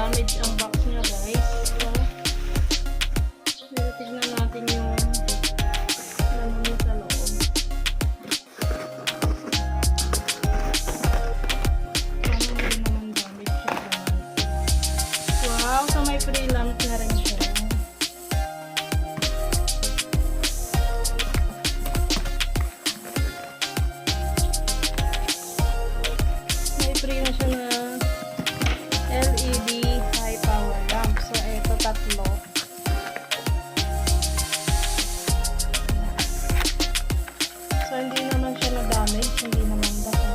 damage ang box niya, guys. So, pero tignan natin yung ano niya sa loob. Parang hindi naman damage siya. Wow! So, may free lamp na rin siya. Free na siya na LED high power lamp. So, ito tatlo. So, hindi naman siya na-damage. Hindi naman baka.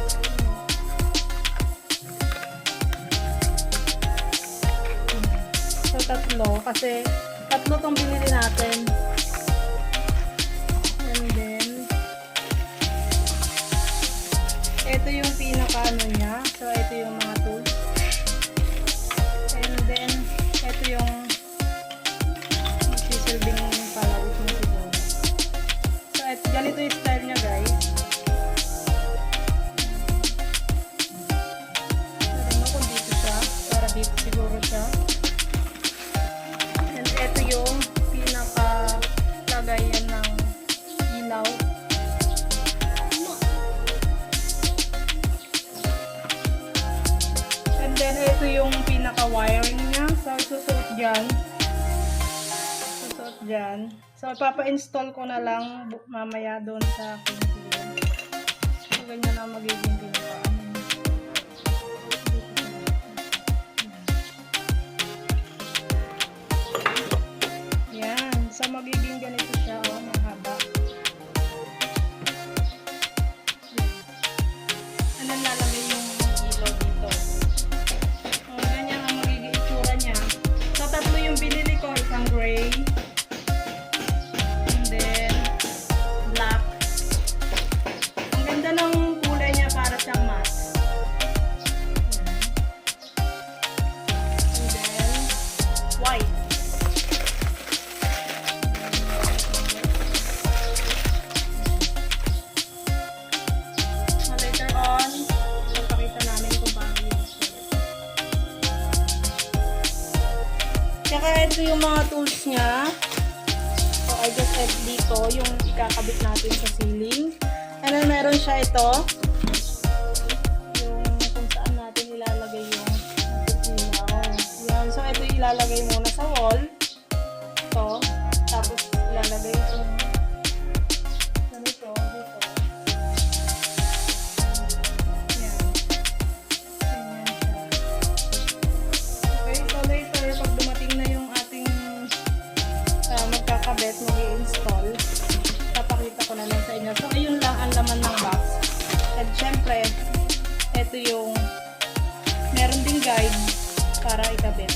So, tatlo. Kasi, tatlo tong binili natin. And then, ito yung pinaka-ano niya. So, ito yung mga tools. And then, ito yung magsisilbing palawit na siguro. So, ganito yung style niya, guys. Pero mo kung dito siya. Para dito siguro siya. And ito yung pinaka-lagayan ng ilaw. Then, ito yung pinaka-wiring niya. So, susuot dyan. Susuot dyan. So, ipapa-install ko na lang mamaya doon sa akin. So, ganyan na magiging pinaka-ano. Yan. So, magiging ganito siya. Oh, mahaba. And then, lalagay yung ilaw dito. Tatlo yung binili ko, isang gray, and then black. Ang ganda ng kulay niya, para siyang matte. And then white. So later on, papakita namin kung paano use it. Tsaka ito yung mga tools niya. So, I just add dito yung ikakabit natin sa ceiling. And then, meron siya ito. Yung kung saan natin ilalagay yung ilaw. Yan. So, ito ilalagay muna sa wall. Ito. Tapos, ilalagay yung ganito. Dito. Yan. Ganyan siya. Okay. So, later, pag dumating na yung ating magkakabit, mag-i-install, papakita ko na lang sa inyo. So, ayun lang ang laman ng box. At syempre, ito yung meron ding guide para ikabit.